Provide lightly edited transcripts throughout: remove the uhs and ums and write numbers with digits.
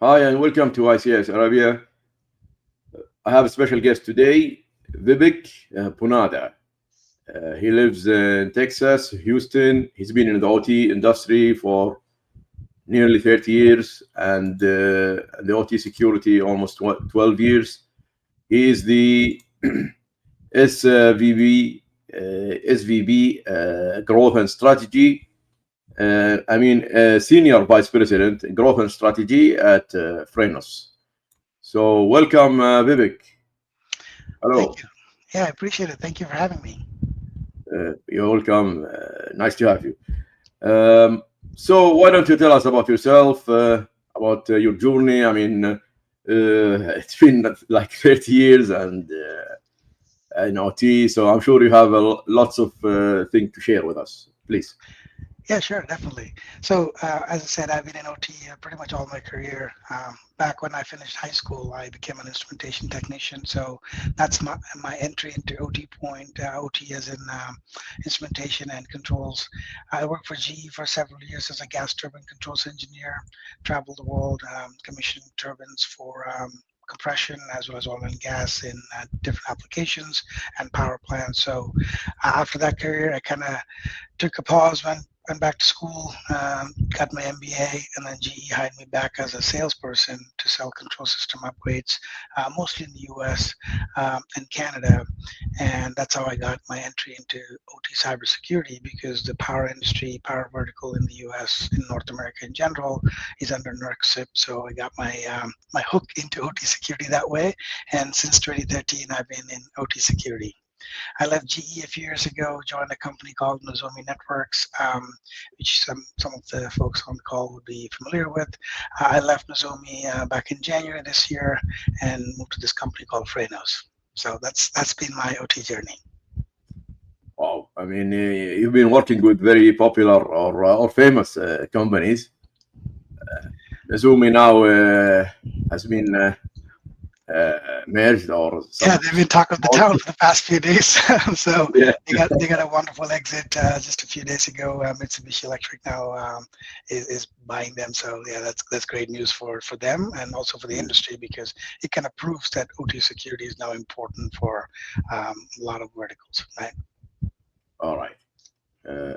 Hi, and welcome to ICS Arabia. I have a special guest today, Vivek Punada. He lives in Texas, Houston. He's been in the OT industry for nearly 30 years and the OT security almost 12 years. He is the SVP Growth and Strategy. Senior Vice President Growth and Strategy at Frenos. So welcome, Vivek. Thank Hello. you. Yeah, I appreciate it. Thank you for having me. You're welcome. Nice to have you. So why don't you tell us about yourself, about your journey? It's been like 30 years and in OT, so I'm sure you have lots of things to share with us. Please. Yeah, sure, definitely. So, as I said, I've been in OT pretty much all my career. Back when I finished high school, I became an instrumentation technician. So that's my entry into OT point. OT as in instrumentation and controls. I worked for GE for several years as a gas turbine controls engineer. Traveled the world, commissioning turbines for compression as well as oil and gas in different applications and power plants. So after that career, I kind of took a pause, went back to school, got my MBA, and then GE hired me back as a salesperson to sell control system upgrades, mostly in the US and Canada. And that's how I got my entry into OT cybersecurity because the power industry, power vertical in the US, in North America in general, is under NERC. So I got my hook into OT security that way. And since 2013, I've been in OT security. I left GE a few years ago, joined a company called Nozomi Networks, which some of the folks on the call would be familiar with. I left Nozomi back in January this year and moved to this company called Frenos. So that's been my OT journey. Wow. You've been working with very popular or famous companies. Zoomi now has been merged or Yeah, some. they've been talk of the town for the past few days. So Yeah. they got a wonderful exit just a few days ago. Mitsubishi Electric now is buying them. So yeah, that's great news for them and also for the industry because it kind of proves that OT security is now important for a lot of verticals, right? All right. Uh,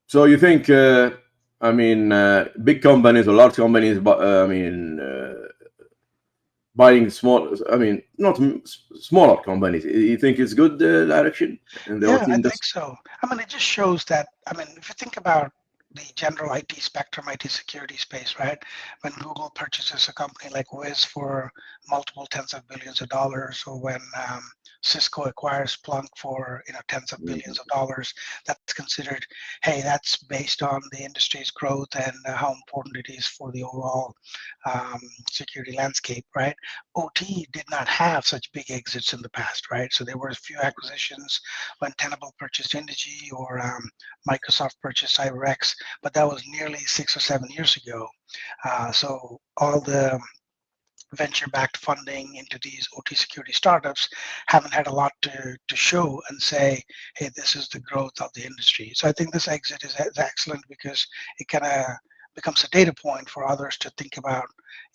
so you think, big companies or large companies, but buying small, not smaller companies. You think it's good direction in the Yeah, OT I think industry? so. It just shows that, if you think about the general IT spectrum, IT security space, right? When Google purchases a company like Wiz for multiple tens of billions of dollars, or when Cisco acquires Splunk for tens of billions of dollars, that's considered, hey, that's based on the industry's growth and how important it is for the overall um, security landscape, right? OT did not have such big exits in the past, right? So there were a few acquisitions when Tenable purchased Indigy or Microsoft purchased CyberX, but that was nearly 6 or 7 years ago. So all the venture-backed funding into these OT security startups haven't had a lot to show and say, hey, this is the growth of the industry. So I think this exit is excellent because it kind of becomes a data point for others to think about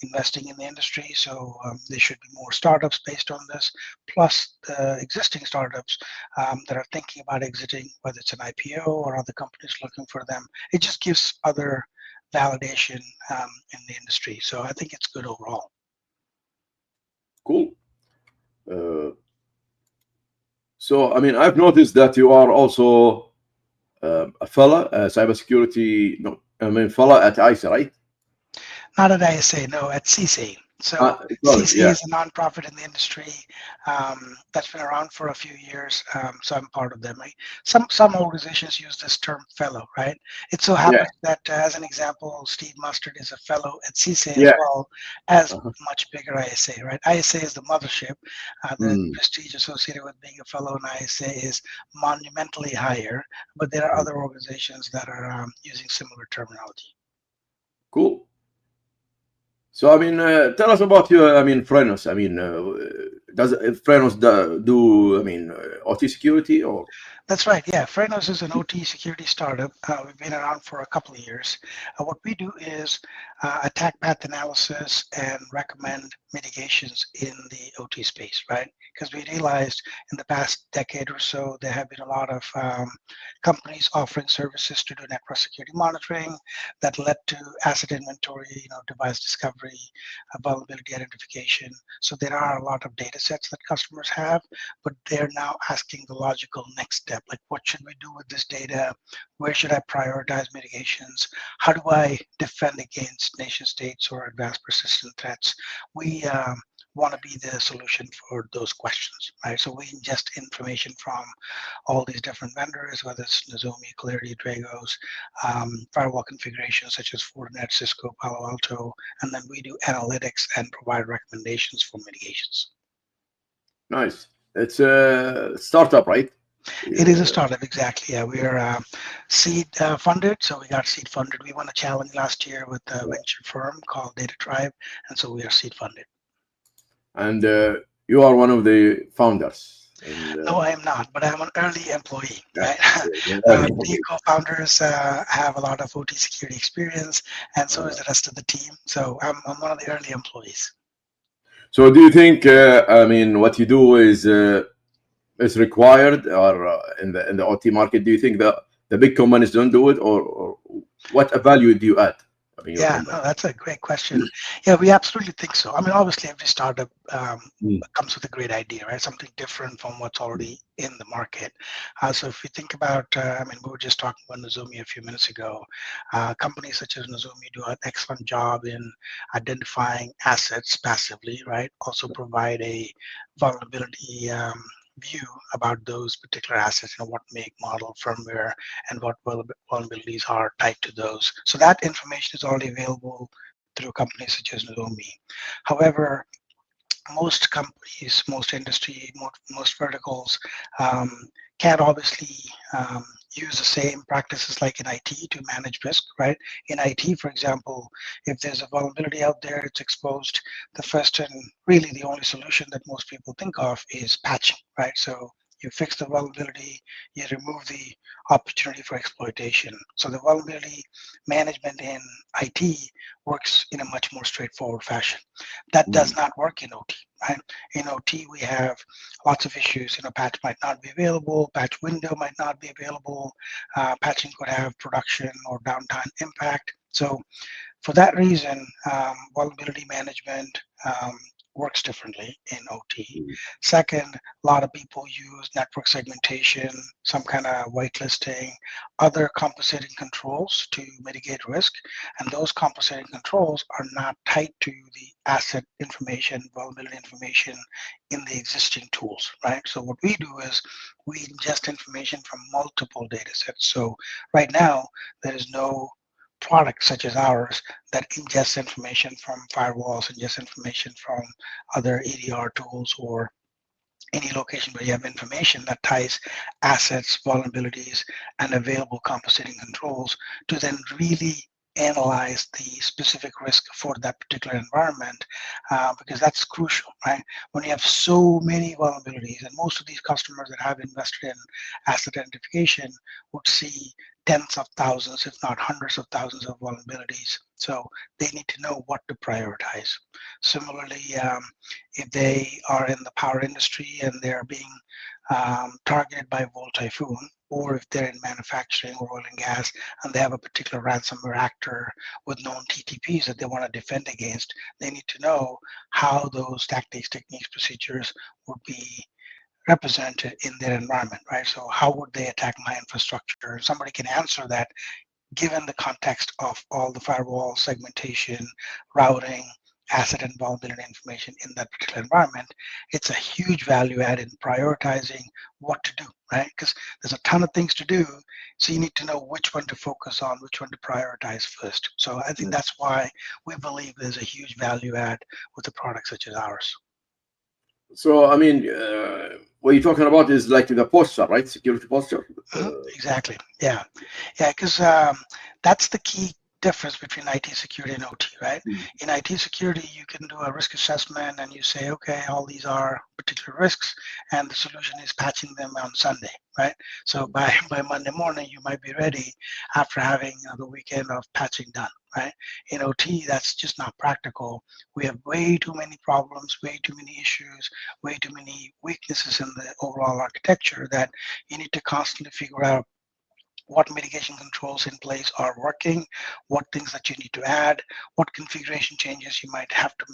investing in the industry. So there should be more startups based on this, plus the existing startups that are thinking about exiting, whether it's an IPO or other companies looking for them. It just gives other validation in the industry. So I think it's good overall. Cool. Uh, I've noticed that you are also a fellow, cybersecurity. No, fellow at ICE, right? Not at ISA, no, at CSA. So Sorry, CSA yeah, is a nonprofit in the industry that's been around for a few years. So I'm part of them. Some organizations use this term fellow, right? It so yeah, happens that, as an example, Steve Mustard is a fellow at CSA as yeah. well as Uh-huh. much bigger ISA, right? ISA is the mothership. The Mm, prestige associated with being a fellow in ISA is monumentally higher, but there are mm. other organizations that are using similar terminology. Cool. So, tell us about your, Frenos. does Frenos do, I mean, OT security or? That's right. Yeah, Frenos is an OT security startup. We've been around for a couple of years. What we do is attack path analysis and recommend mitigations in the OT space, right? Because we realized in the past decade or so, there have been a lot of companies offering services to do network security monitoring that led to asset inventory, device discovery, vulnerability identification. So there are a lot of data sets that customers have, but they're now asking the logical next step, like what should we do with this data? Where should I prioritize mitigations? How do I defend against nation states or advanced persistent threats? We want to be the solution for those questions, right? So we ingest information from all these different vendors, whether it's Nozomi, Clarity, Dragos, firewall configurations such as Fortinet, Cisco, Palo Alto, and then we do analytics and provide recommendations for mitigations. Nice. It's a startup, right? It is a startup, exactly. Yeah, we are seed funded, so we got seed funded. We won a challenge last year with a venture firm called Data Tribe, and so we are seed funded. And you are one of the founders. No, I am not, but I'm an early employee. Yeah, Right? The co-founders have a lot of OT security experience, and so is the rest of the team. So I'm one of the early employees. So do you think, I mean, what you do is required, or in the OT market? Do you think that the big companies don't do it, or what value do you add? I mean, Yeah, no, that's a great question. Yeah, we absolutely think so. I mean, obviously, every startup comes with a great idea, right? Something different from what's already in the market. So if you think about, I mean, we were just talking about Nozomi a few minutes ago. Companies such as Nozomi do an excellent job in identifying assets passively, right? Also provide a vulnerability view about those particular assets, what make, model, firmware, and what vulnerabilities are tied to those. So that information is already available through companies such as Nozomi. However, most companies, most industry, most verticals can't obviously use the same practices like in IT to manage risk, right? In IT, for example, if there's a vulnerability out there, it's exposed, the first and really the only solution that most people think of is patching, right? So you fix the vulnerability, you remove the opportunity for exploitation. So the vulnerability management in IT works in a much more straightforward fashion. That does not work in OT, right? In OT, we have lots of issues. Patch might not be available, patch window might not be available, patching could have production or downtime impact. So for that reason, vulnerability management works differently in OT. Second, a lot of people use network segmentation, some kind of whitelisting, other compensating controls to mitigate risk. And those compensating controls are not tied to the asset information, vulnerability information in the existing tools, right? So what we do is we ingest information from multiple data sets. So right now, there is no product such as ours that ingests information from firewalls, ingests information from other EDR tools, or any location where you have information that ties assets, vulnerabilities, and available compensating controls to then really analyze the specific risk for that particular environment, because that's crucial, right? When you have so many vulnerabilities, and most of these customers that have invested in asset identification would see tens of thousands, if not hundreds of thousands of vulnerabilities. So they need to know what to prioritize. Similarly, if they are in the power industry and they're being targeted by Volt Typhoon, or if they're in manufacturing or oil and gas and they have a particular ransomware actor with known TTPs that they want to defend against, they need to know how those tactics, techniques, procedures would be represented in their environment, right? So how would they attack my infrastructure? Somebody can answer that given the context of all the firewall segmentation, routing, asset and vulnerability information in that particular environment. It's a huge value add in prioritizing what to do, right? Because there's a ton of things to do, so you need to know which one to focus on, which one to prioritize first. So I think that's why we believe there's a huge value add with a product such as ours. So, I mean, what you're talking about is like the posture, right? Security posture. Exactly. Yeah, because that's the key difference between IT security and OT, right? Mm. In IT security, you can do a risk assessment and you say, okay, all these are particular risks, and the solution is patching them on Sunday, right? So by Monday morning, you might be ready after having the weekend of patching done, right? In OT, that's just not practical. We have way too many problems, way too many issues, way too many weaknesses in the overall architecture that you need to constantly figure out what mitigation controls in place are working, what things that you need to add, what configuration changes you might have to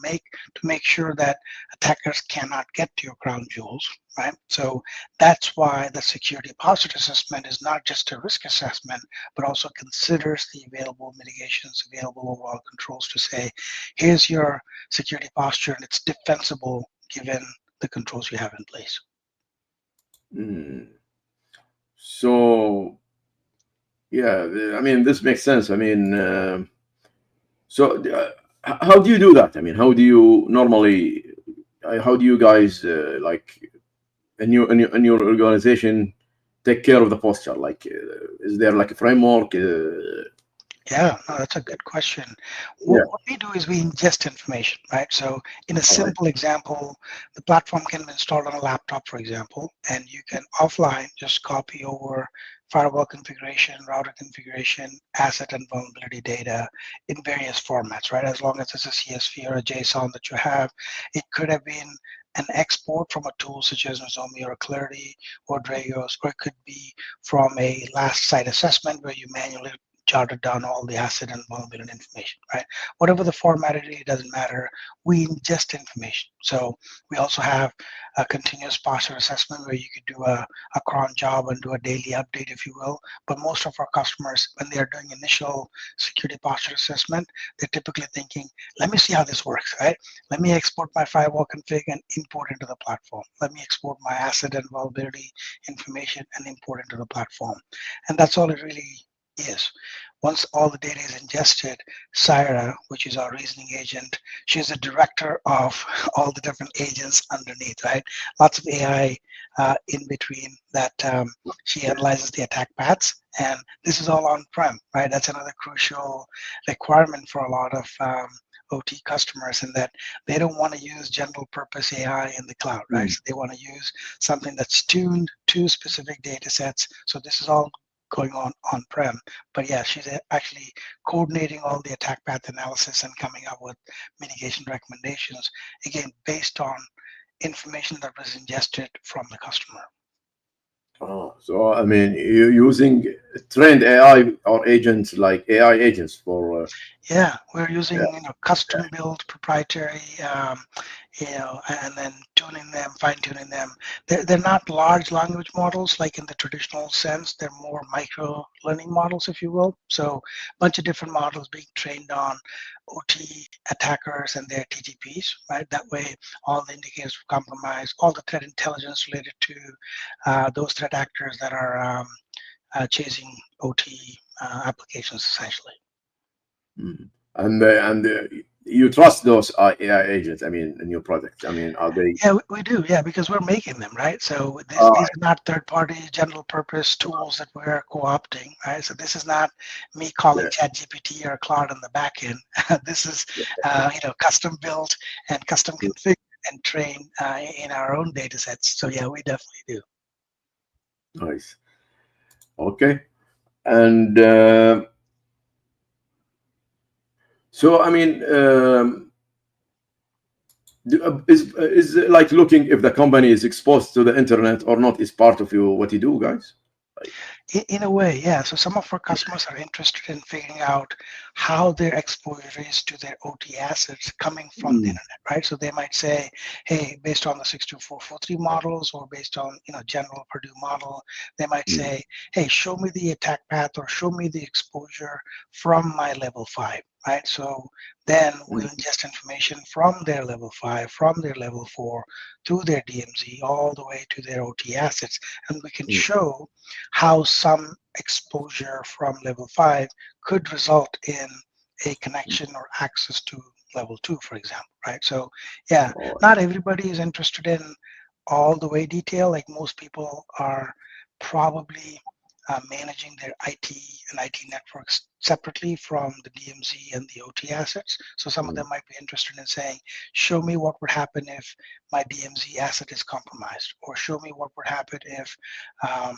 make sure that attackers cannot get to your crown jewels, right? So that's why the security posture assessment is not just a risk assessment, but also considers the available mitigations, available overall controls to say, here's your security posture and it's defensible given the controls you have in place. Mm. So yeah, I mean, this makes sense. I mean, so how do you do that? I mean, how do you normally, how do you guys like in your organization take care of the posture? Like, is there like a framework? Yeah, no, that's a good question. Yeah. What we do is we ingest information, right? So in a All right. simple example, the platform can be installed on a laptop, for example, and you can offline just copy over firewall configuration, router configuration, asset and vulnerability data in various formats, right? As long as it's a CSV or a JSON that you have, it could have been an export from a tool such as Nozomi or Clarity or Dragos, or it could be from a last site assessment where you manually jotted down all the asset and vulnerability information, right? Whatever the format it is, it doesn't matter. We ingest information. So we also have a continuous posture assessment where you could do a cron job and do a daily update, if you will. But most of our customers, when they are doing initial security posture assessment, they're typically thinking, let me see how this works, right? Let me export my firewall config and import into the platform. Let me export my asset and vulnerability information and import into the platform. And that's all it really is. Once all the data is ingested, Syra, which is our reasoning agent, she's the director of all the different agents underneath, right? Lots of AI in between that she analyzes the attack paths. And this is all on-prem, right? That's another crucial requirement for a lot of OT customers in that they don't want to use general purpose AI in the cloud, right? Mm. So they want to use something that's tuned to specific data sets. So this is all going on-prem. But yeah, she's actually coordinating all the attack path analysis and coming up with mitigation recommendations, again, based on information that was ingested from the customer. Oh, so I mean, you using trained AI or agents like AI agents for Yeah, we're yeah, using custom built proprietary, and then tuning them, fine tuning them. They're not large language models like in the traditional sense. They're more micro learning models, if you will. So a bunch of different models being trained on OT attackers and their TTPs, right? That way, all the indicators of compromise, all the threat intelligence related to those threat actors that are chasing OT applications, essentially. mm. And you trust those AI agents? I mean, in your product? I mean, are they? Yeah, we do. Yeah, because we're making them, right? So Uh, these are not third-party general purpose tools that we're co-opting, right? So this is not me calling yeah, ChatGPT or Claude on the back end. This is, custom built and custom configured and trained in our own data sets. So yeah, we definitely do. nice. Okay. And so, I mean, is like looking if the company is exposed to the internet or not is part of what you do, guys? Like, In a way, yeah. So some of our customers are interested in figuring out how their exposure is to their OT assets coming from the mm, internet, right? So they might say, hey, based on the 62443 models or based on general Purdue model, they might mm, say, hey, show me the attack path or show me the exposure from my level 5. Right. So then mm, we'll ingest information from their level 5, from their level 4, through their DMZ, all the way to their OT assets. And we can mm, show how some exposure from level 5 could result in a connection or access to level 2, for example, right? So yeah, all right. not everybody is interested in all the way detail. Like most people are probably managing their IT and IT networks separately from the DMZ and the OT assets. So some of them might be interested in saying, show me what would happen if my DMZ asset is compromised, or show me what would happen if um,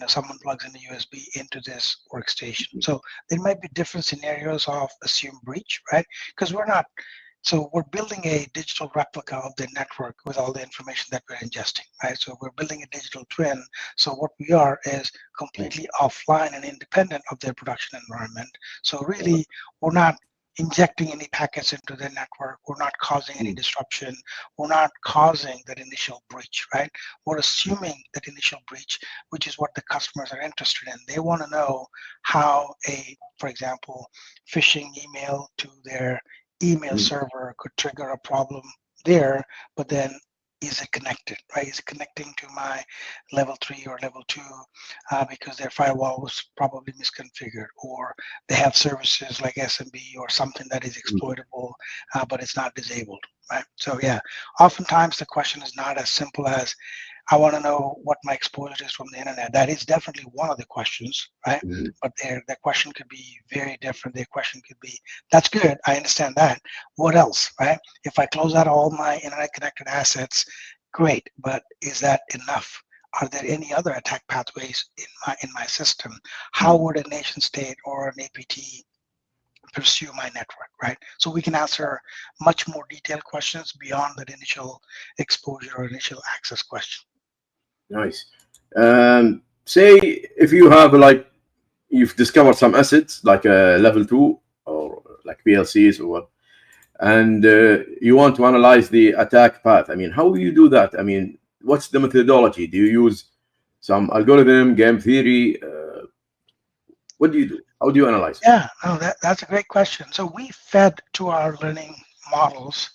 someone plugs in the USB into this workstation. So there might be different scenarios of assumed breach, right? Because we're building a digital replica of the network with all the information that we're ingesting, right? So we're building a digital twin. So what we are is completely offline and independent of their production environment. So really, we're not injecting any packets into the network. We're not causing any disruption. We're not causing that initial breach, right? We're assuming that initial breach, which is what the customers are interested in. They want to know how for example, phishing email to their email server could trigger a problem there, but then is it connected, right? Is it connecting to my level 3 or level 2 because their firewall was probably misconfigured, or they have services like SMB or something that is exploitable, but it's not disabled, right? So yeah, oftentimes the question is not as simple as I want to know what my exposure is from the internet. That is definitely one of the questions, right? But the question could be very different. Their question could be, that's good, I understand that. What else, right? If I close out all my internet connected assets, great, but is that enough? Are there any other attack pathways in my system? How would a nation state or an APT pursue my network, right? So we can answer much more detailed questions beyond that initial exposure or initial access question. Nice. Say if you have like you've discovered some assets like a level 2 or like PLCs or what, and you want to analyze the attack path. I mean, how do you do that? I mean, what's the methodology? Do you use some algorithm, game theory? What do you do? How do you analyze? Yeah, no, that's a great question. So we fed to our learning models,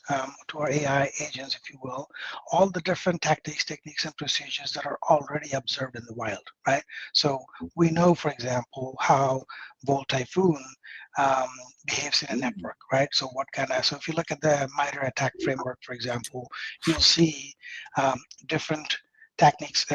to our AI agents, if you will, all the different tactics, techniques, and procedures that are already observed in the wild, right? So we know, for example, how Volt Typhoon um, behaves in a network, right? So so if you look at the MITRE attack framework, for example, you'll see different tactics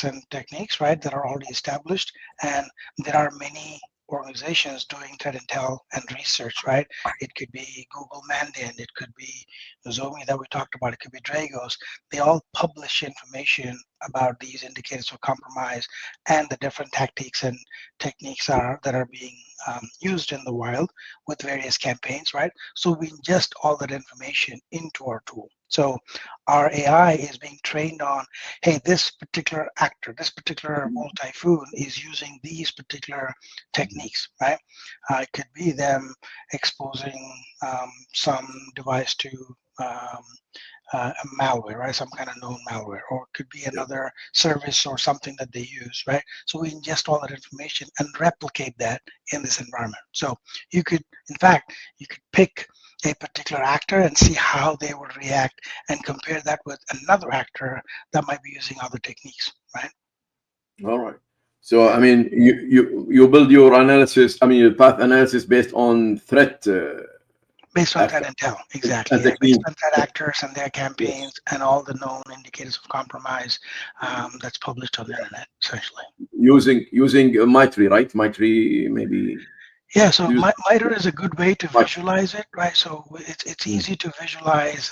and techniques, right, that are already established, and there are many organizations doing threat intel and research, right? It could be Google Mandiant, it could be Zomi that we talked about, it could be Dragos. They all publish information about these indicators of compromise and the different tactics and techniques that are being used in the wild with various campaigns, right? So we ingest all that information into our tool. So our AI is being trained on, hey, this particular actor, this particular Typhoon is using these particular techniques, right? It could be them exposing some device to um, a malware, right? Some kind of known malware, or it could be another service or something that they use, right? So we ingest all that information and replicate that in this environment. So you could, in fact, you could pick a particular actor and see how they would react and compare that with another actor that might be using other techniques, right? All right. So I mean, you build your analysis. I mean, your path analysis based on threat Based on threat actor intel, exactly. and Yeah, based technique. on threat actors and their Yes. campaigns and all the known indicators of compromise that's published on the internet, essentially. Using MITRE, right? MITRE maybe Yeah, so use MITRE is a good way to MITRE. visualize it, right? So it's easy to visualize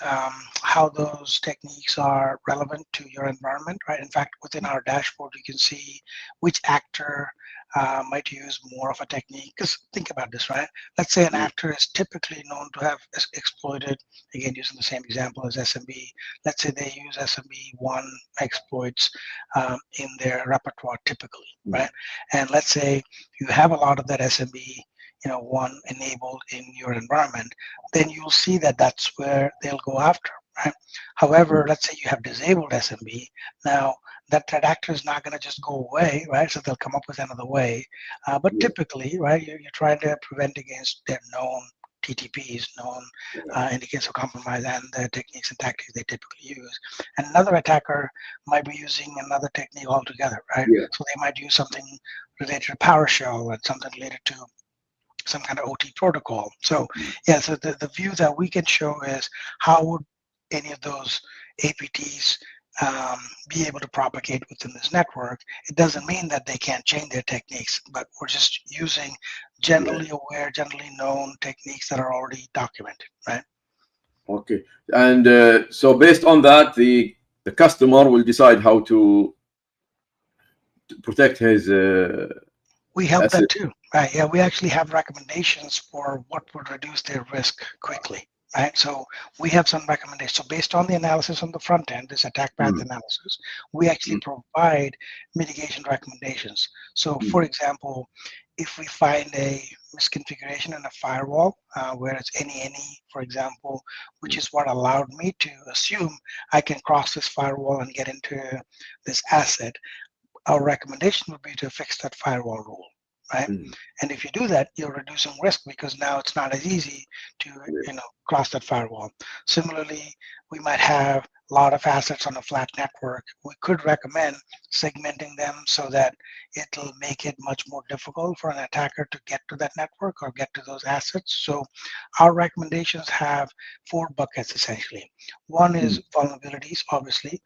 how those techniques are relevant to your environment, right? In fact, within our dashboard, you can see which actor might use more of a technique. Because think about this, right? Let's say an actor is typically known to have exploited, again, using the same example as SMB. Let's say they use SMB1 exploits in their repertoire typically, right? And let's say you have a lot of that SMB one enabled in your environment, then you'll see that that's where they'll go after, right? However, let's say you have disabled SMB, now that actor is not going to just go away, right? So they'll come up with another way. But typically, right, you're trying to prevent against their known TTPs, known indicators of compromise, and the techniques and tactics they typically use. And another attacker might be using another technique altogether, right? Yeah. So they might use something related to PowerShell and something related to some kind of OT protocol. So yeah, so the view that we can show is how would any of those APTs be able to propagate within this network. It doesn't mean that they can't change their techniques, but we're just using Yeah. generally aware, generally known techniques that are already documented, right? Okay. And so based on that, the customer will decide how to protect his We help asset. that too, right? Yeah, we actually have recommendations for what would reduce their risk quickly, right? So we have some recommendations. So based on the analysis on the front end, this attack path Mm, analysis, we actually mm, provide mitigation recommendations. So for mm, example, if we find a misconfiguration in a firewall, where it's any, for example, which mm, is what allowed me to assume I can cross this firewall and get into this asset, our recommendation would be to fix that firewall rule, right? mm. And if you do that, you're reducing risk because now it's not as easy to, Yeah. cross that firewall. Similarly, we might have a lot of assets on a flat network. We could recommend segmenting them so that it'll make it much more difficult for an attacker to get to that network or get to those assets. So our recommendations have four buckets essentially. One Mm, is vulnerabilities, obviously.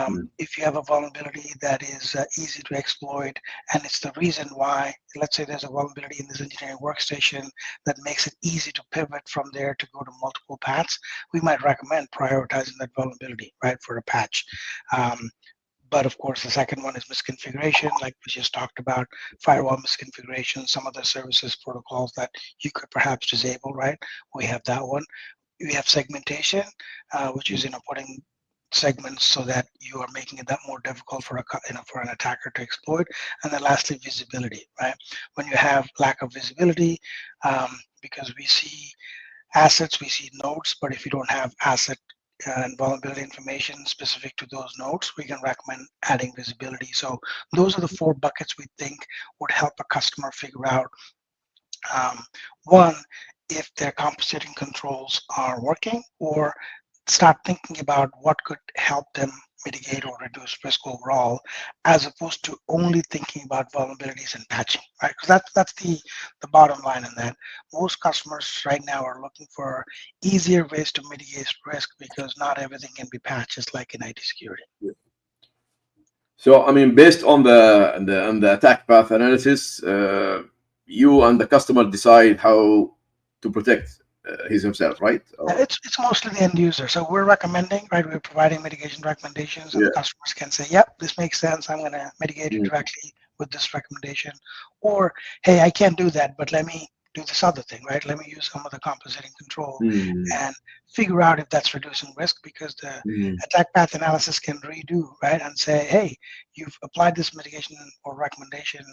mm, If you have a vulnerability that is easy to exploit, and it's the reason why, let's say there's a vulnerability in this engineering workstation that makes it easy to pivot from there to go to multiple paths, we might recommend prioritizing that vulnerability, right, for a patch. Um, but of course, the second one is misconfiguration, like we just talked about, firewall misconfiguration, some other services protocols that you could perhaps disable, right? We have that one. We have segmentation, which is mm. putting segments so that you are making it that more difficult for for an attacker to exploit. And then lastly, visibility, right? When you have lack of visibility, because we see assets, we see nodes, but if you don't have asset and vulnerability information specific to those nodes, we can recommend adding visibility. So those are the four buckets we think would help a customer figure out, um, one, if their compensating controls are working, or start thinking about what could help them mitigate or reduce risk overall, as opposed to only thinking about vulnerabilities and patching, right? Because that's the bottom line in that. Most customers right now are looking for easier ways to mitigate risk because not everything can be patched, just like in IT security. So I mean, based on the attack path analysis, you and the customer decide how to protect his himself, right? Or It's mostly the end user. So we're recommending, right? We're providing mitigation recommendations, and the yeah. customers can say, "Yep, this makes sense. I'm going to mitigate it Mm, directly with this recommendation," or, "Hey, I can't do that, but let me do this other thing, right? Let me use some of the compositing control mm, and figure out if that's reducing risk because the mm. attack path analysis can redo, right? And say, hey, you've applied this mitigation or recommendation,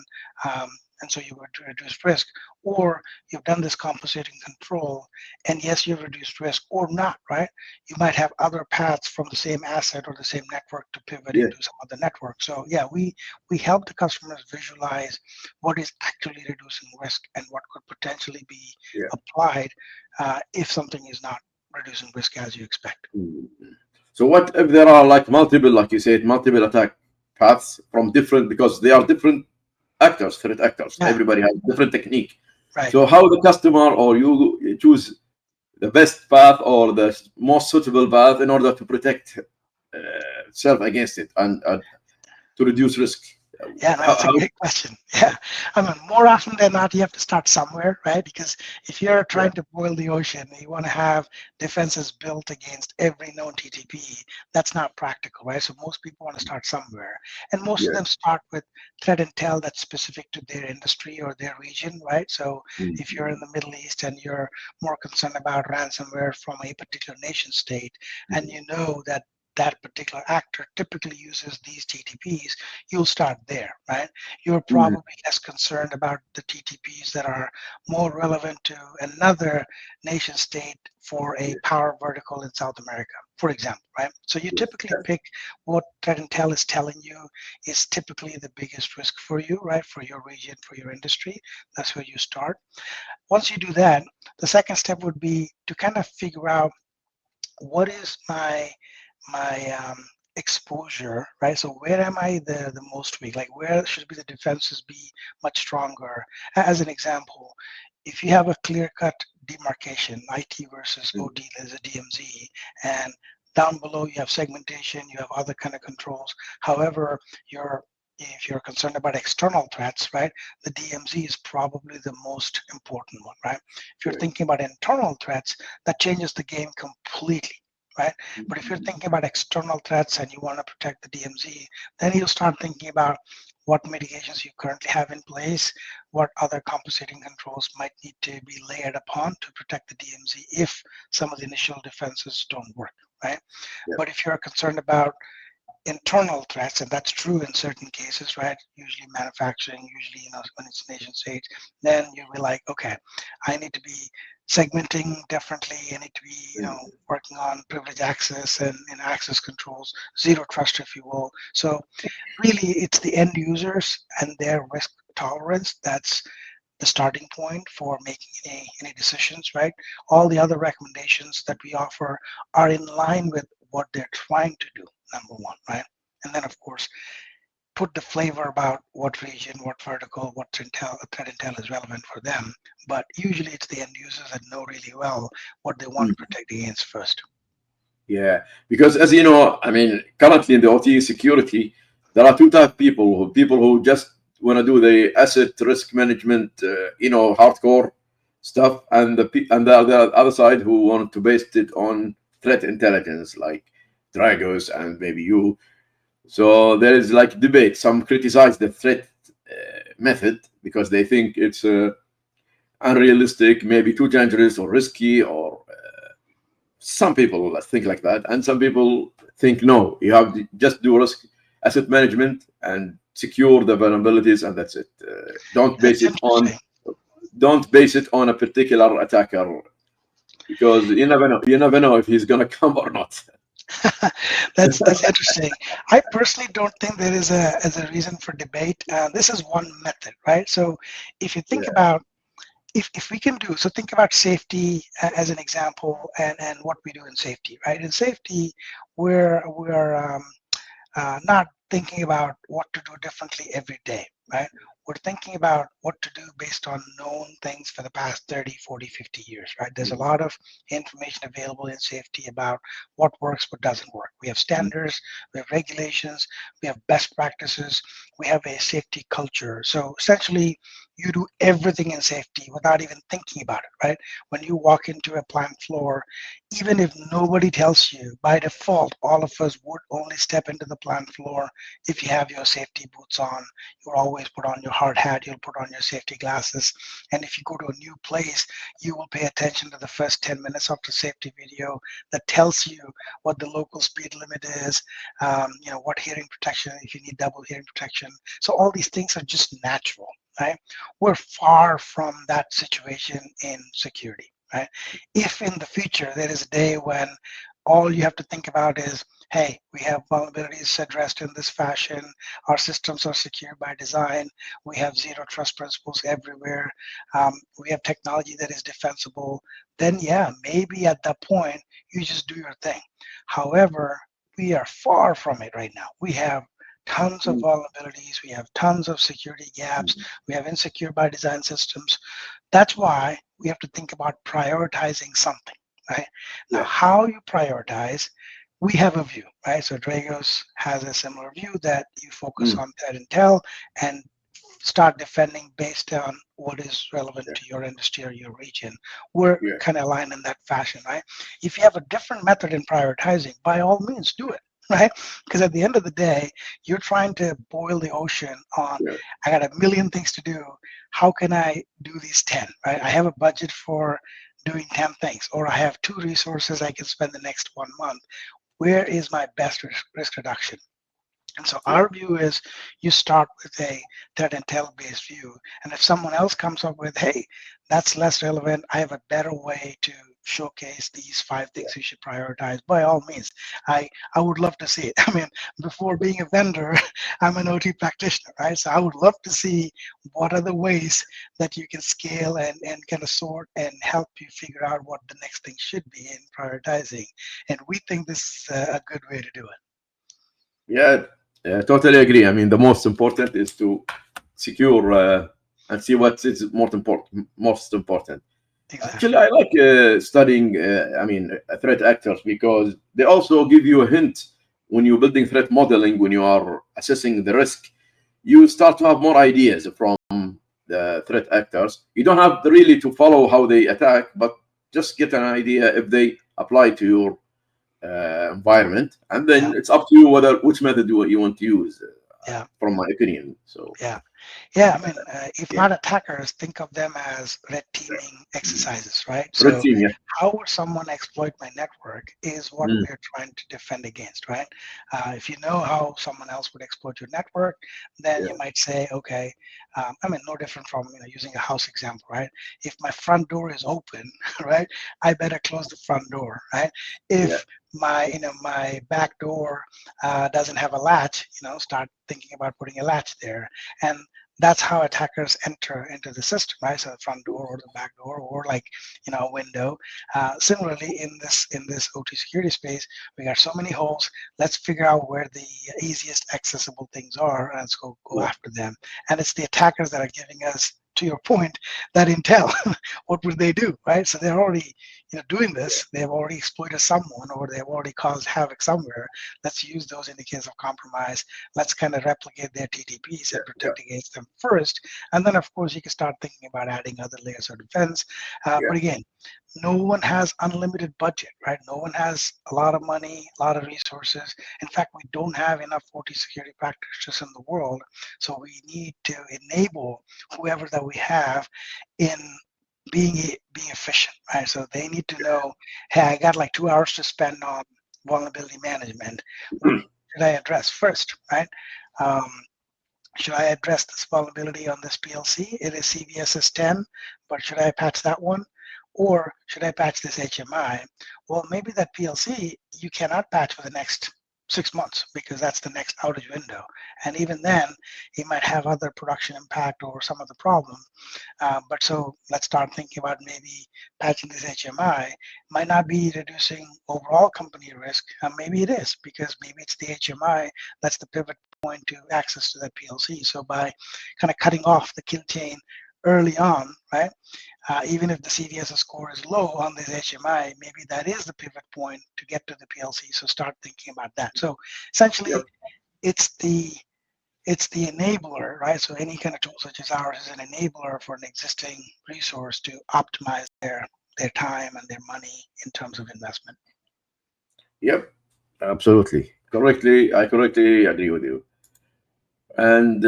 um, and so you would reduce risk, or you've done this compositing control and yes, you've reduced risk or not, right? You might have other paths from the same asset or the same network to pivot Yeah. into some other network. So yeah, we help the customers visualize what is actually reducing risk and what could potentially be Yeah. applied if something is not reducing risk as you expect. Mm. So what if there are like multiple, like you said, multiple attack paths from different because they are different actors, threat actors. Yeah, Everybody has different technique. right. So how the customer or you choose the best path or the most suitable path in order to protect itself against it and to reduce risk. Yeah, no, that's a How great question. Yeah, I mean, more often than not, you have to start somewhere, right? Because if you're yeah, trying to boil the ocean, you want to have defenses built against every known TTP. That's not practical, right? So most people want to start somewhere, and most of yeah. them start with threat intel that's specific to their industry or their region, right? So if you're in Mm, the Middle East and you're more concerned about ransomware from a particular nation state, and mm, you know that that particular actor typically uses these TTPs, you'll start there, right? You're mm, probably less concerned about the TTPs that are more relevant to another nation state for a yeah, power vertical in South America, for example, right? So you yes, typically yeah. pick what threat intel is telling you is typically the biggest risk for you, right? For your region, for your industry. That's where you start. Once you do that, the second step would be to kind of figure out what is my exposure, right? So where am I the most weak? Like where should be the defenses be much stronger? As an example, if you have a clear-cut demarcation, IT versus Mm, OT, there's a DMZ, and Down below, you have segmentation, you have other kind of controls. However, if you're concerned about external threats, right, the DMZ is probably the most important one, right? If you're thinking about internal threats, that changes the game completely, right? But if you're thinking about external threats and you want to protect the DMZ, then you'll start thinking about what mitigations you currently have in place, what other compensating controls might need to be layered upon to protect the DMZ if some of the initial defenses don't work, right? But if you're concerned about internal threats, and that's true in certain cases, right? Usually manufacturing, usually, when it's nation states, then you'll be like, okay, I need to be segmenting differently. I need to be, working on privilege access and access controls, zero trust, if you will. So really, it's the end users and their risk tolerance that's the starting point for making any decisions, right? All the other recommendations that we offer are in line with what they're trying to do, number one, right? And then, of course, put the flavor about what region, what vertical, what threat intel is relevant for them. But usually it's the end users that know really well what they want to protect against first. Yeah, because as you know, I mean, currently in the OT security, there are two type of people who just want to do the asset risk management, hardcore stuff, and the other side who want to base it on threat intelligence, like Dragos and maybe you. So there is like debate. Some criticize the threat method because they think it's unrealistic, maybe too dangerous or risky, or some people think like that, and some people think no, you have to just do risk asset management and secure the vulnerabilities, and that's it. Don't base That's it on interesting. a particular attacker, because you never know. You never know if he's gonna come or not. That's interesting. I personally don't think there is a reason for debate. This is one method, right? So if you think Yeah. about if we can do so, think about safety as an example, and what we do in safety, right? In safety, we're not thinking about what to do differently every day, right? We're thinking about what to do based on known things for the past 30, 40, 50 years, right? There's a lot of information available in safety about what works, what doesn't work. We have standards, we have regulations, we have best practices, we have a safety culture. So essentially, you do everything in safety without even thinking about it, right? When you walk into a plant floor, even if nobody tells you, by default, all of us would only step into the plant floor if you have your safety boots on. You'll always put on your hard hat, you'll put on your safety glasses. And if you go to a new place, you will pay attention to the first 10 minutes of the safety video that tells you what the local speed limit is, what hearing protection, if you need double hearing protection. So all these things are just natural, right? We're far from that situation in security, right? If in the future there is a day when all you have to think about is, hey, we have vulnerabilities addressed in this fashion, our systems are secure by design, we have zero trust principles everywhere, we have technology that is defensible, then yeah, maybe at that point you just do your thing. However, we are far from it right now. We have tons of vulnerabilities, we have tons of security gaps, we have insecure by design systems. That's why we have to think about prioritizing something, right? Now, Yeah. how you prioritize, we have a view, right? So Dragos has a similar view that you focus on threat intel and start defending based on what is relevant to your industry or your region. We're Yeah. kind of aligned in that fashion, right? If you have a different method in prioritizing, by all means do it, right? Because at the end of the day, you're trying to boil the ocean on, Yeah. I got a million things to do. How can I do these 10, right? I have a budget for doing 10 things, or I have 2 resources I can spend the next 1 month. Where is my best risk reduction? And so Yeah. our view is you start with a threat intel based view. And if someone else comes up with, hey, that's less relevant, I have a better way to showcase these 5 things you should prioritize, by all means. I would love to see it. I mean, before being a vendor, I'm an OT practitioner, right? So I would love to see what are the ways that you can scale and kind of sort and help you figure out what the next thing should be in prioritizing. And we think this is a good way to do it. Yeah, totally agree. I mean, the most important is to secure and see what is most important. Most important. Exactly. Actually, I like studying, threat actors because they also give you a hint when you're building threat modeling, when you are assessing the risk, you start to have more ideas from the threat actors. You don't have really to follow how they attack, but just get an idea if they apply to your environment, and Yeah. then it's up to you whether which method you want to use. Yeah. From my opinion, so Yeah. Yeah, I mean, if yeah, not attackers, think of them as red teaming exercises, right? red So, team, yeah. how would someone exploit my network is what Mm, we're trying to defend against, right? If you know how someone else would exploit your network, then yeah, you might say, okay, I mean, no different from using a house example, right? If my front door is open, right, I better close the front door, right? yeah, If my back door doesn't have a latch, start thinking about putting a latch there, and that's how attackers enter into the system, right? So the front door or the back door or like a window. Similarly, in this OT security space, we got so many holes. Let's figure out where the easiest accessible things are, and let's go yeah, after them. And it's the attackers that are giving us, to your point, that intel. What would they do, right? So they're already doing this. They've already exploited someone, or they've already caused havoc somewhere. Let's use those in the case of compromise. Let's kind of replicate their TTPs yeah, and yeah, protect against them first. And then, of course, you can start thinking about adding other layers of defense. yeah, But again, no one has unlimited budget, right? No one has a lot of money, a lot of resources. In fact, we don't have enough OT security practitioners in the world. So we need to enable whoever that we have in being efficient, right? So they need to know, hey, I got like 2 hours to spend on vulnerability management. What should I address first, right? Um, should I address this vulnerability on this PLC? It is CVSS 10, but should I patch that one? Or should I patch this HMI? Well, maybe that PLC you cannot patch for the next 6 months because that's the next outage window. And even then, it might have other production impact or some other problem. But so let's start thinking about maybe patching this HMI. Might not be reducing overall company risk. Maybe it is because maybe it's the HMI that's the pivot point to access to that PLC. So by kind of cutting off the kill chain early on, right? Even if the CVSS score is low on this HMI, maybe that is the pivot point to get to the PLC. So start thinking about that. So yeah, essentially, it's the it's the enabler, right? So any kind of tool such as ours is an enabler for an existing resource to optimize their time and their money in terms of investment. yep, absolutely. Correctly, I correctly agree with you. And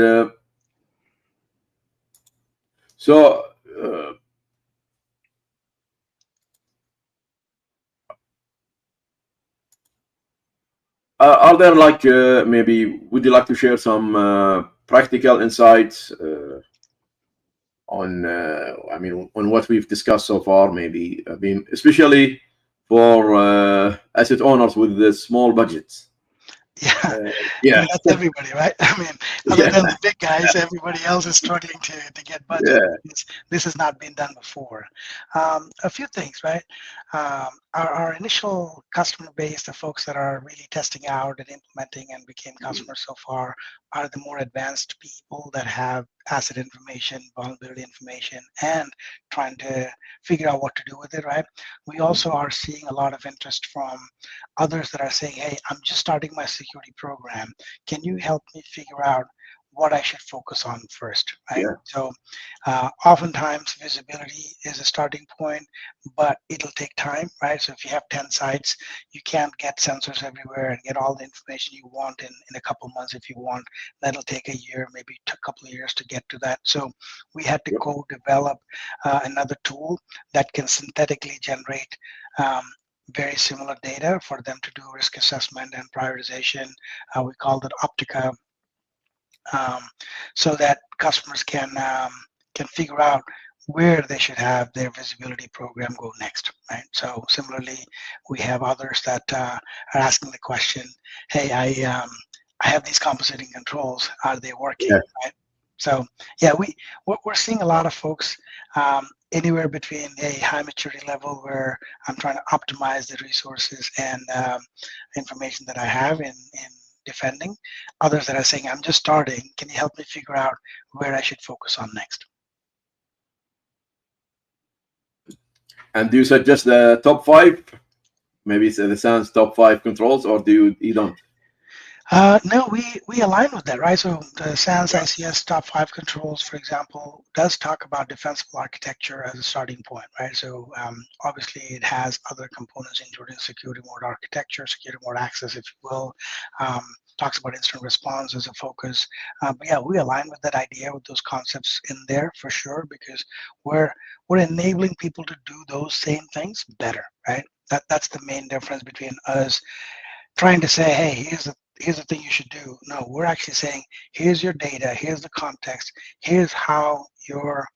so, uh, are there like maybe would you like to share some practical insights on on what we've discussed so far? Maybe especially for asset owners with the small budgets. Yeah, Uh, I yeah, mean that's everybody, right? I mean, other yeah, than the big guys, everybody else is struggling to get budget yeah, because this has not been done before. A few things, right? Our initial customer base, the folks that are really testing out and implementing and became customers so far, are the more advanced people that have asset information, vulnerability information, and trying to figure out what to do with it, right? We also are seeing a lot of interest from others that are saying, hey, I'm just starting my security program. Can you help me figure out what I should focus on first, right? yeah, So oftentimes visibility is a starting point, but it'll take time, right? So if you have 10 sites, you can't get sensors everywhere and get all the information you want in a couple months if you want. That'll take a year, maybe a couple of years to get to that. So we had to yep, go develop another tool that can synthetically generate um, very similar data for them to do risk assessment and prioritization. We called it Optica, um, so that customers can figure out where they should have their visibility program go next, right? So similarly, we have others that are asking the question, "Hey, I have these compensating controls. Are they working?" yeah, Right? So yeah, we're seeing a lot of folks anywhere between a high maturity level where I'm trying to optimize the resources and information that I have in defending. Others that are saying, I'm just starting. Can you help me figure out where I should focus on next? And do you suggest the top five? Maybe it's the SANS top five controls, or you don't? No, we align with that, right? So the SANS ICS top five controls, for example, does talk about defensible architecture as a starting point, right? So obviously it has other components, including security mode architecture, security mode access, if you will. Um, Talks about incident response as a focus. But yeah, we align with that idea, with those concepts in there for sure, because we're we're enabling people to do those same things better, right? That's the main difference between us trying to say, hey, here's the thing you should do. No, we're actually saying, here's your data, here's the context, here's how your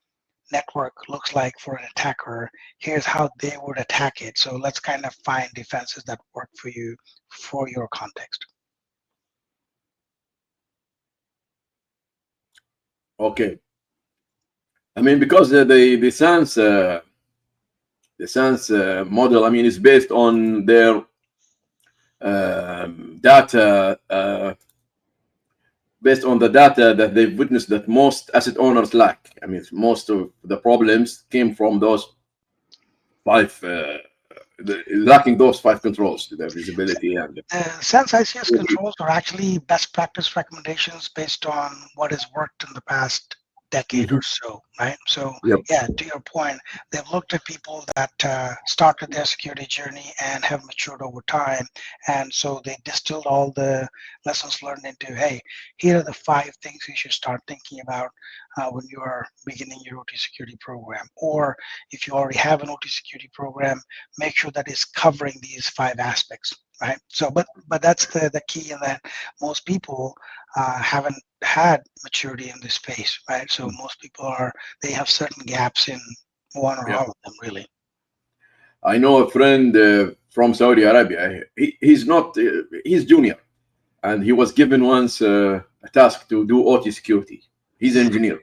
network looks like for an attacker, here's how they would attack it. So let's kind of find defenses that work for you for your context. Okay. I mean, because the SANS model, I mean, is based on their data, based on the data that they've witnessed that most asset owners lack. I mean, most of the problems came from those five, lacking those five controls, the visibility and SANS ICS controls are actually best practice recommendations based on what has worked in the past decade or Mhm. so, right? So Yep. yeah, to your point, they've looked at people that started their security journey and have matured over time, and so they distilled all the lessons learned into, hey, here are the five things you should start thinking about when you are beginning your OT security program, or if you already have an OT security program, make sure that it's covering these five aspects, right? So, but that's the key in that most people haven't had maturity in this space, right? So most people they have certain gaps in one or Yeah. all of them, really. I know a friend from Saudi Arabia. He's not, he's junior, and he was given once a task to do OT security. He's an engineer,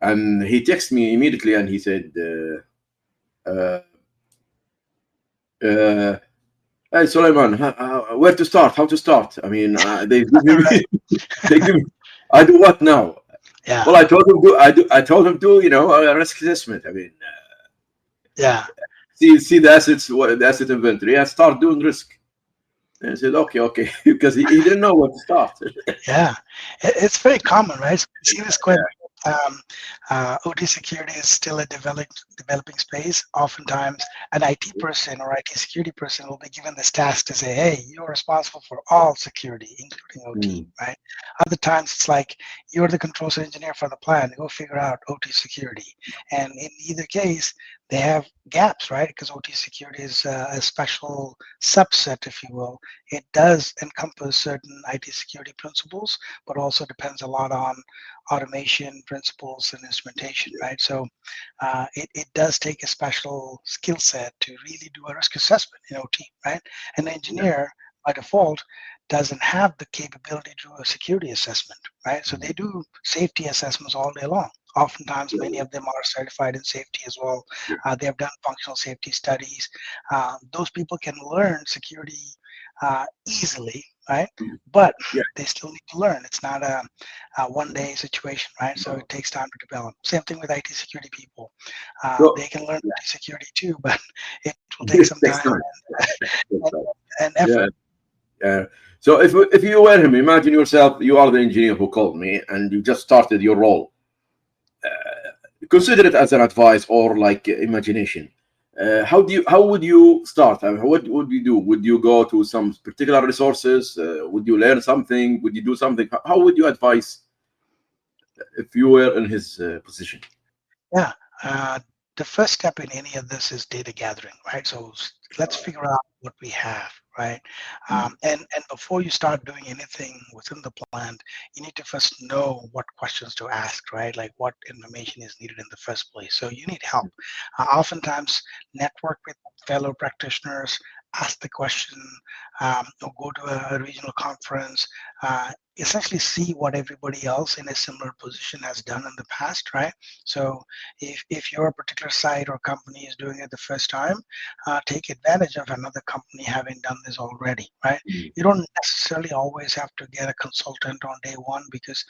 and he texted me immediately and he said, uh, uh, "Hey Suleiman, where to start? How to start? I mean, they give Right. me, they give me. I do what now? Yeah, Well, I told him to, a risk assessment. I mean, yeah. see the assets, the asset inventory, and start doing risk." And I said, okay, because he didn't know where to start. Yeah, it's very common, right? So we see this quite. OT security is still a developing space. Oftentimes, an IT person or IT security person will be given this task to say, "Hey, you're responsible for all security, including OT." Mm, Right? Other times, it's like you're the controls engineer for the plan. Go figure out OT security. And in either case, they have gaps, right? Because OT security is a special subset, if you will. It does encompass certain IT security principles, but also depends a lot on automation principles and instrumentation, right? So it does take a special skill set to really do a risk assessment in OT, right? An yeah. engineer by default doesn't have the capability to do a security assessment, right? So they do safety assessments all day long. Oftentimes, many of them are certified in safety as well. They have done functional safety studies. Those people can learn security easily, right? Mm, But yeah. they still need to learn. It's not a one-day situation, right? So it takes time to develop. Same thing with IT security people. So They can learn IT security too, but it will take it some takes time time. and, Takes time. and effort. Yeah. Yeah. So if you were him, imagine yourself, you are the engineer who called me, and you just started your role. Consider it as an advice or like imagination. How would you start? I mean, what would you do? Would you go to some particular resources? Would you learn something? Would you do something? How would you advise if you were in his position? Yeah. Uh, the first step in any of this is data gathering, right? So let's figure out what we have, right? Mm, And before you start doing anything within the plant, you need to first know what questions to ask, right? Like what information is needed in the first place. So you need help. Oftentimes, network with fellow practitioners, ask the question, or go to a regional conference. Essentially, see what everybody else in a similar position has done in the past, right? So if your particular site or company is doing it the first time, take advantage of another company having done this already, right? mm, You don't necessarily always have to get a consultant on day one because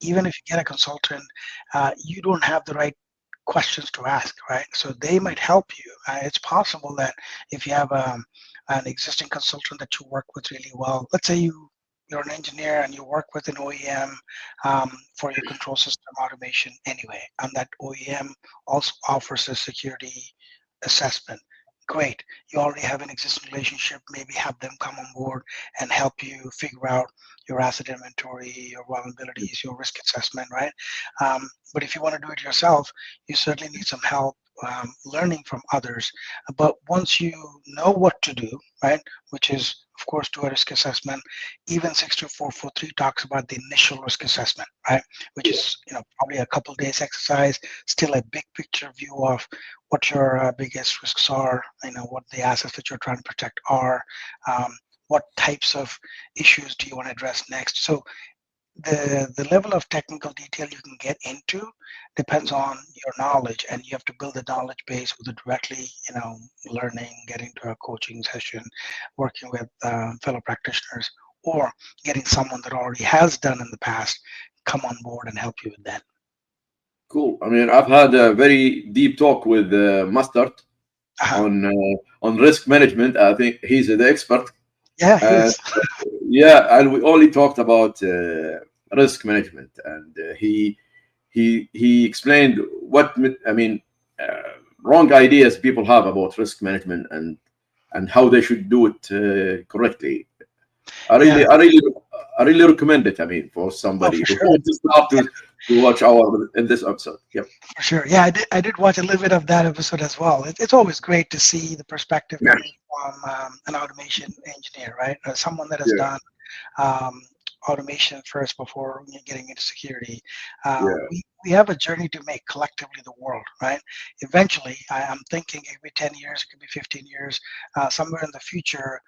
even if you get a consultant, you don't have the right questions to ask, right? So they might help you. It's possible that if you have an existing consultant that you work with really well, let's say you're an engineer and you work with an OEM for your control system automation anyway, and that OEM also offers a security assessment. Great. You already have an existing relationship. Maybe have them come on board and help you figure out your asset inventory, your vulnerabilities, your risk assessment, right? But if you want to do it yourself, you certainly need some help learning from others. But once you know what to do, right, which is of course do a risk assessment. Even 62443 talks about the initial risk assessment, right, which is probably a couple days exercise, still a big picture view of what your biggest risks are, what the assets that you're trying to protect are, what types of issues do you want to address next. So the level of technical detail you can get into depends on your knowledge, and you have to build a knowledge base with it directly, learning, getting to a coaching session, working with fellow practitioners, or getting someone that already has done in the past come on board and help you with that. Cool. I mean, I've had a very deep talk with Mustard Uh-huh. on risk management. I think he's the expert. Yeah, he is. Yeah, and we only talked about risk management, and he explained what I mean, wrong ideas people have about risk management and how they should do it correctly. I really, Yeah. I really, I really recommend it. I mean, for Oh, somebody for who sure. wants to start to watch our in this episode. Yep. For sure. Yeah, I did watch a little bit of that episode as well. It's always great to see the perspective Yeah. coming from an automation engineer, right? Someone that has Yeah. done um, automation first before getting into security. Yeah. We have a journey to make collectively the world, right? Eventually, I'm thinking it could be 10 years, it could be 15 years, somewhere in the future,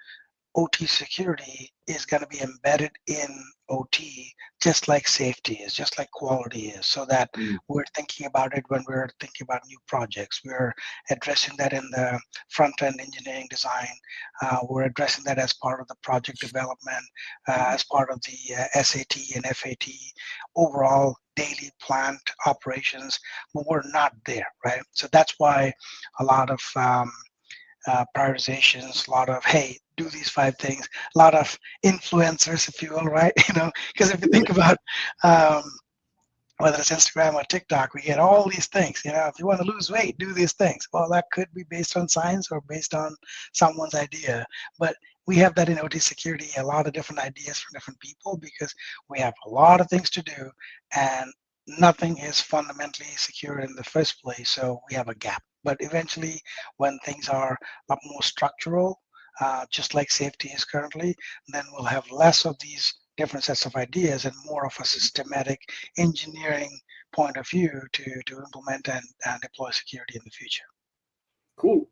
OT security is going to be embedded in OT, just like safety is, just like quality is, so that Mm. we're thinking about it when we're thinking about new projects. We're addressing that in the front end engineering design. We're addressing that as part of the project development, as part of the SAT and FAT, overall daily plant operations, but we're not there, right? So that's why a lot of prioritizations, a lot of, hey, do these 5 things, a lot of influencers, if you will, right? Because if you think about um, whether it's Instagram or TikTok, we get all these things. If you want to lose weight, do these things. Well, that could be based on science or based on someone's idea. But we have that in OT security, a lot of different ideas from different people because we have a lot of things to do and nothing is fundamentally secure in the first place. So we have a gap. But eventually, when things are a lot more structural, just like safety is currently, then we'll have less of these different sets of ideas and more of a systematic engineering point of view to implement and deploy security in the future. Cool.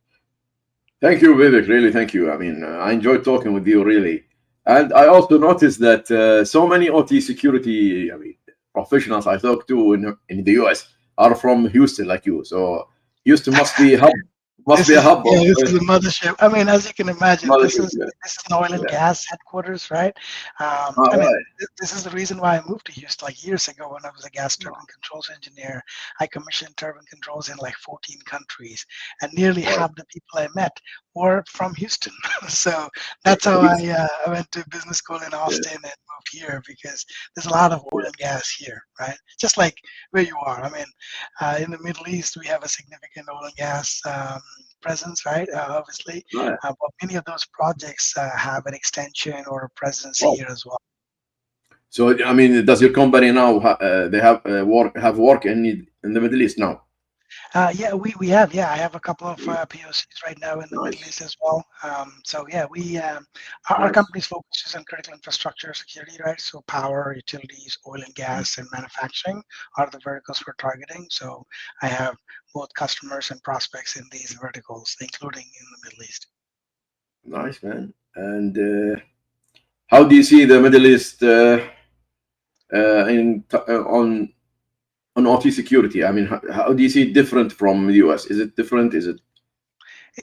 Thank you, Vivek. Really, thank you. I mean, I enjoyed talking with you, really. And I also noticed that so many OT security, I mean, professionals I talk to in the US are from Houston, like you. So Houston must This be a is hub of yeah, this is the mothership. I mean, as you can imagine, this mothership. is Yeah. this is an oil and Yeah. gas headquarters, right? All I mean, right. this is the reason why I moved to Houston like years ago when I was a gas turbine controls engineer. I commissioned turbine controls in like 14 countries, and nearly Wow. half the people I met were from Houston. So that's how I went to business school in Yeah. Austin and moved here because there's a lot of oil and gas here, right? Just like where you are. I mean, in the Middle East, we have a significant oil and gas presence, right? Obviously, Right. but many of those projects have an extension or a presence Wow. here as well. So I mean, does your company now they have work in the Middle East now? Yeah, we have. Yeah, I have a couple of POCs right now in the Middle Nice. East as well. So yeah, we our Nice. company's focus is on critical infrastructure security, right? So power, utilities, oil and gas, and manufacturing are the verticals we're targeting. So I have both customers and prospects in these verticals, including in the Middle East. Nice, man. And how do you see the Middle East on OT security? I mean, how do you see it different from the US? Is it different? Is it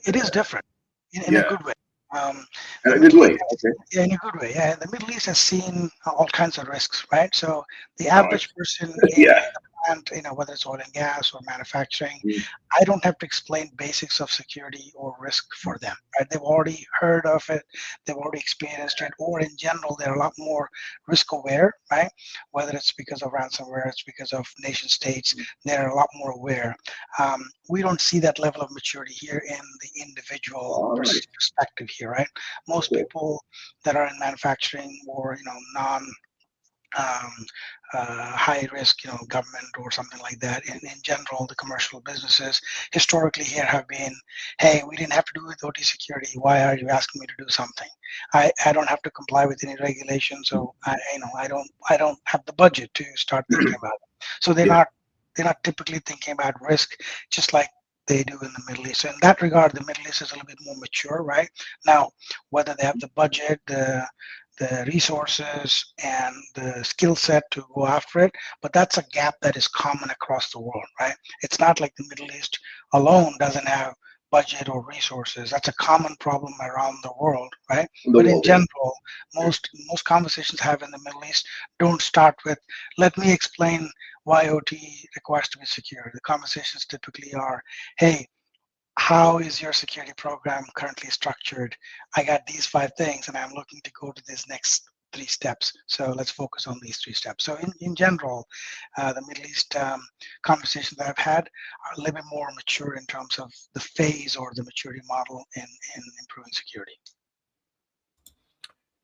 It is different in a yeah, good way. Um, in the a good Middle East, way? Okay. yeah, in a good way. Yeah, the Middle East has seen all kinds of risks, right? So the All right. average person in Yeah. plant, whether it's oil and gas or manufacturing, Mm. I don't have to explain basics of security or risk for them, right? They've already heard of it, they've already experienced it, or in general, they're a lot more risk aware, right? Whether it's because of ransomware, it's because of nation states, they're a lot more aware. We don't see that level of maturity here in the individual All right. perspective here, right? Most Okay. people that are in manufacturing or non um, high risk, government or something like that. In general, the commercial businesses historically here have been, hey, we didn't have to do with OT security. Why are you asking me to do something? I don't have to comply with any regulations, so I don't have the budget to start thinking about it. So Yeah. they're not typically thinking about risk, just like they do in the Middle East. So in that regard, the Middle East is a little bit more mature, right? Now, whether they have the budget, the resources and the skill set to go after it, but that's a gap that is common across the world, right? It's not like the Middle East alone doesn't have budget or resources. That's a common problem around the world, right? In the But in world, yeah. general, most conversations have in the Middle East don't start with, let me explain why OT requires to be secure. The conversations typically are, hey, how is your security program currently structured? I got these 5 things and I'm looking to go to these next 3 steps. So let's focus on these 3 steps. So in general, the Middle East conversations that I've had are a little bit more mature in terms of the phase or the maturity model in improving security.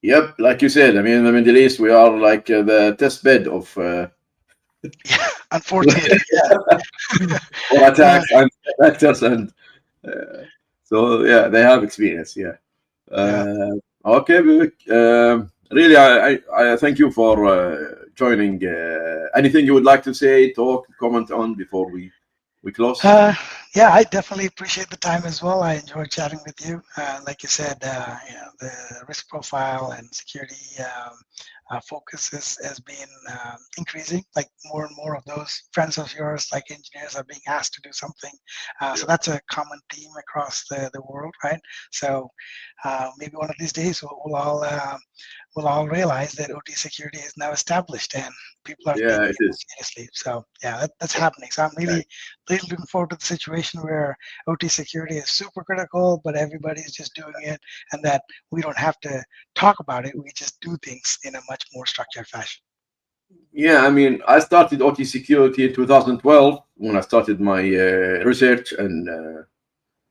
Yep, like you said, I mean, in the Middle East, we are like the test bed of Yeah, unfortunately, yeah. for attacks and actors, and uh, so yeah, they have experience. Yeah. Yeah. Okay, Vivek. Really, I thank you for joining. Anything you would like to say, talk, comment on before we close? Yeah, I definitely appreciate the time as well. I enjoyed chatting with you. Like you said, the risk profile and security focus has been increasing. Like more and more of those friends of yours, like engineers, are being asked to do something. So that's a common theme across the world, right? So maybe one of these days we'll all realize that OT security is now established and people are Yeah, taking it it more is. seriously. So yeah, that's happening. So I'm really looking forward to the situation where OT security is super critical, but everybody's just doing it, and that we don't have to talk about it. We just do things in a much more structured fashion. Yeah, I mean, I started OT security in 2012 when I started my research and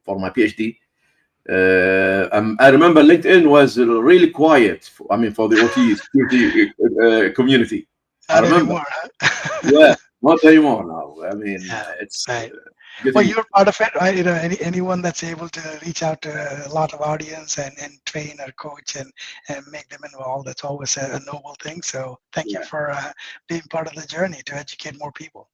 for my PhD. I remember LinkedIn was really quiet. I mean, for the OT security community. I Not remember. anymore, huh? Yeah, not anymore now. I mean, Yeah, it's right. Well, getting. you're part of it, right? Anyone that's able to reach out to a lot of audience and train or coach and make them involved, that's always a noble thing. So thank you Yeah, for being part of the journey to educate more people.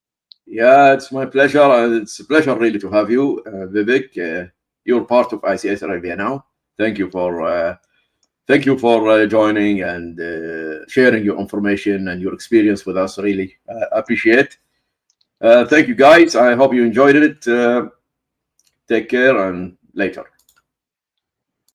yeah, it's my pleasure. It's a pleasure really to have you, Vivek. You're part of ICS Arabia now. Thank you for joining and sharing your information and your experience with us. Really appreciate. Thank you, guys. I hope you enjoyed it. Take care and later.